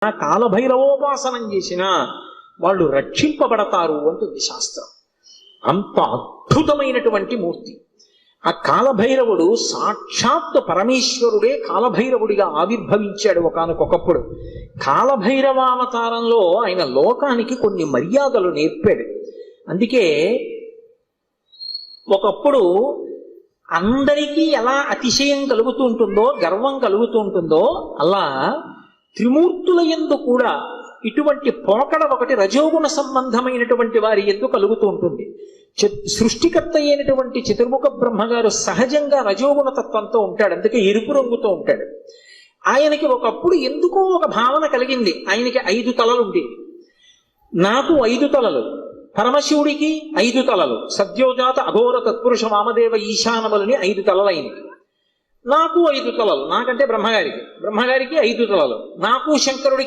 కాలభైరవోపాసనం చేసినా వాళ్ళు రక్షింపబడతారు అంటుంది శాస్త్రం. అంత అద్భుతమైనటువంటి మూర్తి ఆ కాలభైరవుడు. సాక్షాత్ పరమేశ్వరుడే కాలభైరవుడిగా ఆవిర్భవించాడు ఒకానొకప్పుడు. కాలభైరవావతారంలో ఆయన లోకానికి కొన్ని మర్యాదలు నేర్పాడు. అందుకే ఒకప్పుడు అందరికీ ఎలా అతిశయం కలుగుతూ ఉంటుందో, గర్వం కలుగుతూ ఉంటుందో, అలా త్రిమూర్తుల యందు కూడా ఇటువంటి పోకడ ఒకటి రజోగుణ సంబంధమైనటువంటి వారి యందు కలుగుతూ ఉంటుంది. సృష్టికర్త అయినటువంటి చతుర్ముఖ బ్రహ్మగారు సహజంగా రజోగుణ తత్వంతో ఉంటాడు, అందుకే ఎరుపు రంగుతో ఉంటాడు. ఆయనకి ఒకప్పుడు ఎందుకో ఒక భావన కలిగింది, ఆయనకి 5 తలలు ఉండేవి. నాకు 5 తలలు, పరమశివుడికి 5 తలలు, సద్యోజాత అఘోర తత్పురుష వామదేవ ఈశానములని 5 తలలైనవి. నాకు 5 తలలు, నాకంటే బ్రహ్మగారికి 5 తలలు, నాకు శంకరుడికి